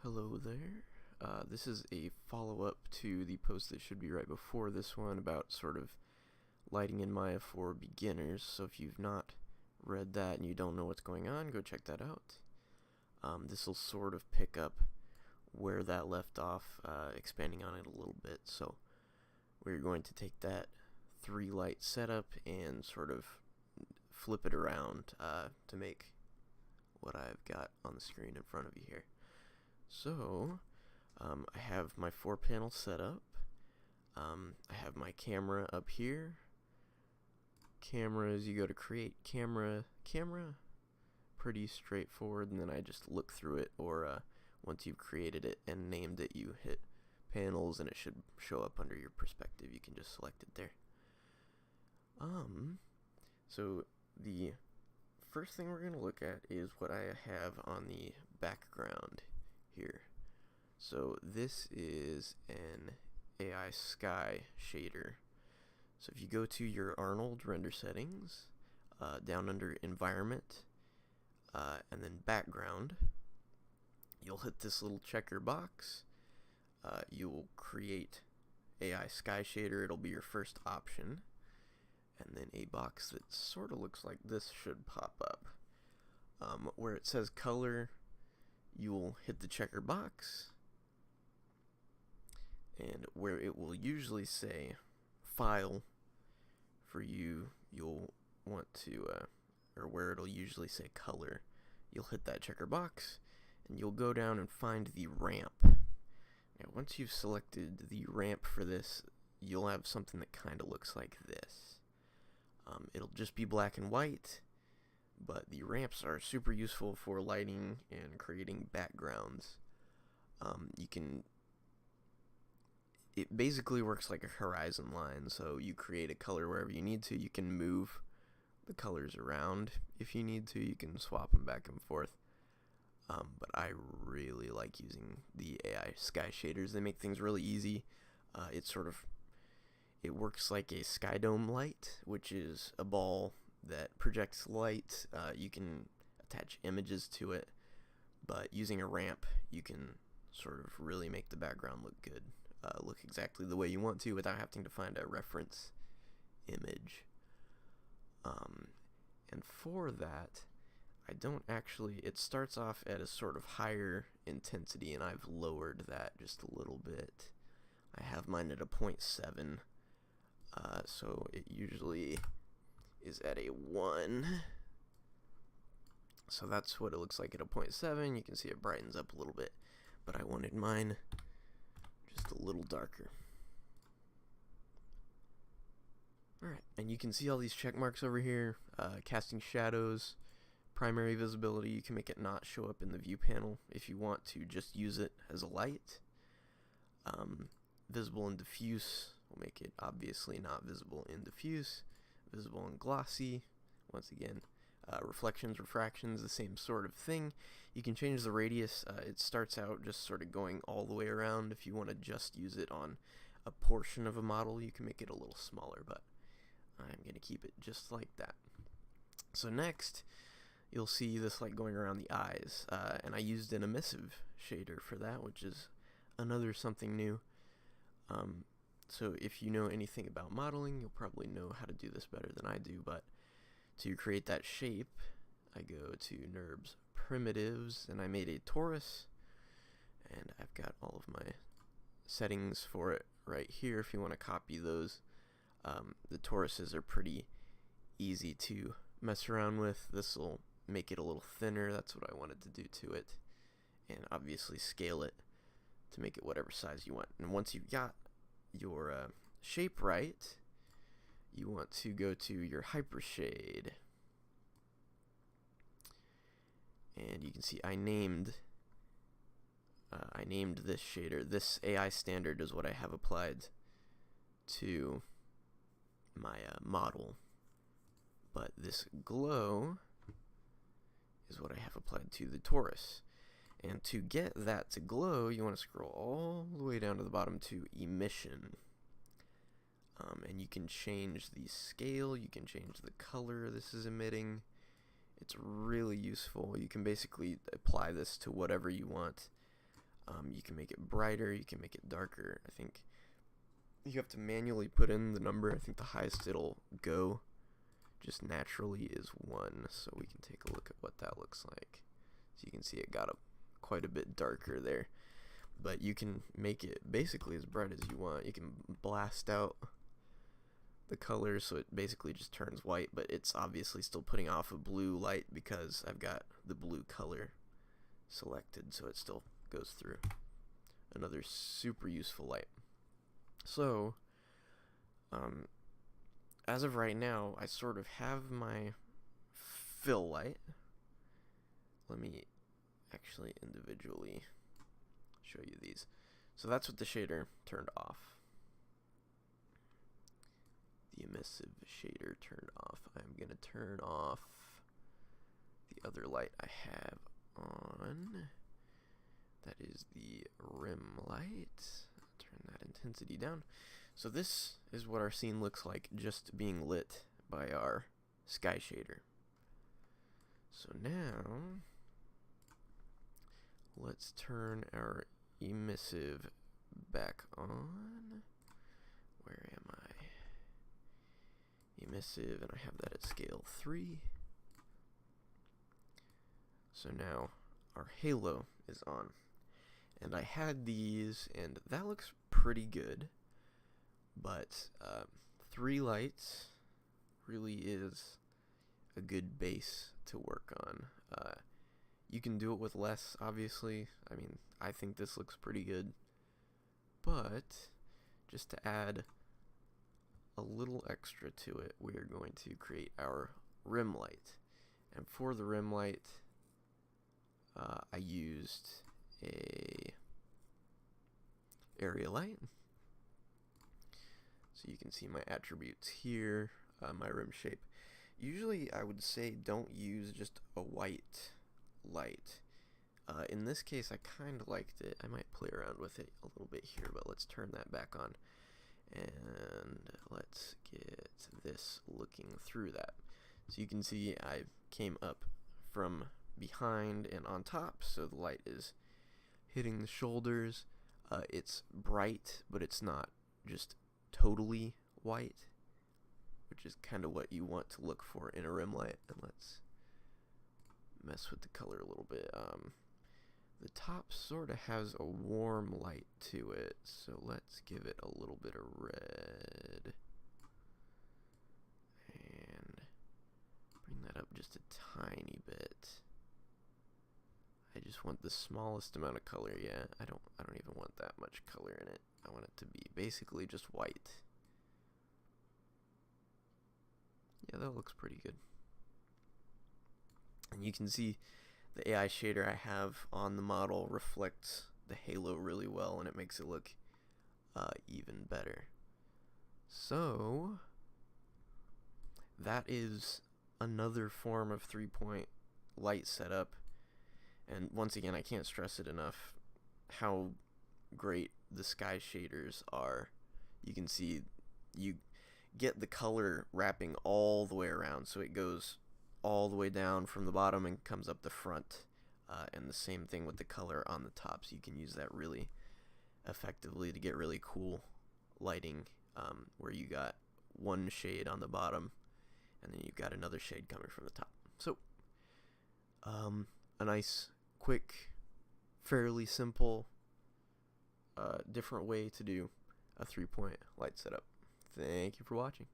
Hello there. This is a follow-up to the post that should be right before this one about sort of lighting in Maya for beginners. So if you've not read that and you don't know what's going on, go check that out. This will sort of pick up where that left off, expanding on it a little bit. So we're going to take that 3-light setup and sort of flip it around to make what I've got on the screen in front of you here. So, I have my 4-panel setup. I have my camera up here. Cameras, you go to create camera, pretty straightforward, and then I just look through it, or once you've created it and named it, you hit panels and it should show up under your perspective. You can just select it there. So the first thing we're going to look at is what I have on the background here. So this is an AI sky shader. So if you go to your Arnold render settings, down under environment, and then background, you'll hit this little checker box. You'll create AI sky shader. It'll be your first option. And then a box that sort of looks like this should pop up. Where it says color, you'll hit the checker box, and where it will usually say file for you, you'll want to, or where it'll usually say color, you'll hit that checker box, and you'll go down and find the ramp. Now, once you've selected the ramp for this, you'll have something that kind of looks like this. It'll just be black and white, but the ramps are super useful for lighting and creating backgrounds. It basically works like a horizon line, so you create a color wherever you need to. You can move the colors around if you need to. You can swap them back and forth. But I really like using the AI sky shaders. They make things really easy. It works like a sky dome light, which is a ball that projects light. You can attach images to it, but using a ramp, you can sort of really make the background look good, look exactly the way you want to without having to find a reference image. And for that, it starts off at a sort of higher intensity, and I've lowered that just a little bit. I have mine at a 0.7, so it usually is at a 1. So that's what it looks like at a 0.7. You can see it brightens up a little bit, but I wanted mine just a little darker. Alright, and you can see all these check marks over here. Casting shadows, primary visibility, you can make it not show up in the view panel if you want to just use it as a light. Visible and diffuse will make it obviously not visible in diffuse. Visible and glossy, once again. Reflections, refractions, the same sort of thing. You can change the radius. It starts out just sort of going all the way around. If you want to just use it on a portion of a model, you can make it a little smaller, but I'm going to keep it just like that. So next, you'll see this light going around the eyes, and I used an emissive shader for that, which is another something new. So if you know anything about modeling, you'll probably know how to do this better than I do, but to create that shape, I go to NURBS Primitives, and I made a torus, and I've got all of my settings for it right here if you want to copy those. The toruses are pretty easy to mess around with. This will make it a little thinner. That's what I wanted to do to it, and obviously scale it to make it whatever size you want. And once you've got your shape right, you want to go to your hypershade, and you can see I named this shader. This AI standard is what I have applied to my model, but this glow is what I have applied to the torus. And to get that to glow, you want to scroll all the way down to the bottom to emission. And you can change the scale, you can change the color this is emitting. It's really useful. You can basically apply this to whatever you want. You can make it brighter, you can make it darker. I think you have to manually put in the number. I think the highest it'll go just naturally is 1, so we can take a look at what that looks like. So you can see it got quite a bit darker there, but you can make it basically as bright as you want. You can blast out the colors so it basically just turns white, but it's obviously still putting off a blue light because I've got the blue color selected, so it still goes through. Another super useful light. So as of right now, I sort of have my fill light. Let me actually individually show you these. So that's what the shader turned off. The emissive shader turned off. I'm going to turn off the other light I have on. That is the rim light. Turn that intensity down. So this is what our scene looks like just being lit by our sky shader. So now let's turn our emissive back on. Where am I? Emissive, and I have that at scale 3. So now our halo is on. And I had these, and that looks pretty good. But 3 lights really is a good base to work on. You can do it with less, obviously. I mean, I think this looks pretty good. But just to add a little extra to it, we are going to create our rim light. And for the rim light, I used a area light. So you can see my attributes here, my rim shape. Usually I would say don't use just a white light. In this case I kind of liked it. I might play around with it a little bit here, but let's turn that back on. And let's get this looking through that. So you can see I came up from behind and on top, so the light is hitting the shoulders. It's bright, but it's not just totally white, which is kind of what you want to look for in a rim light. And let's mess with the color a little bit. The top sort of has a warm light to it, so let's give it a little bit of red and bring that up just a tiny bit. I just want the smallest amount of color. Yeah, I don't even want that much color in it. I want it to be basically just white. Yeah, that looks pretty good. And you can see the AI shader I have on the model reflects the halo really well, and it makes it look even better. So that is another form of 3-point light setup. And once again, I can't stress it enough how great the sky shaders are. You can see you get the color wrapping all the way around, so it goes all the way down from the bottom and comes up the front, and the same thing with the color on the top, so you can use that really effectively to get really cool lighting, where you got one shade on the bottom and then you've got another shade coming from the top. So a nice, quick, fairly simple, different way to do a 3-point light setup. Thank you for watching.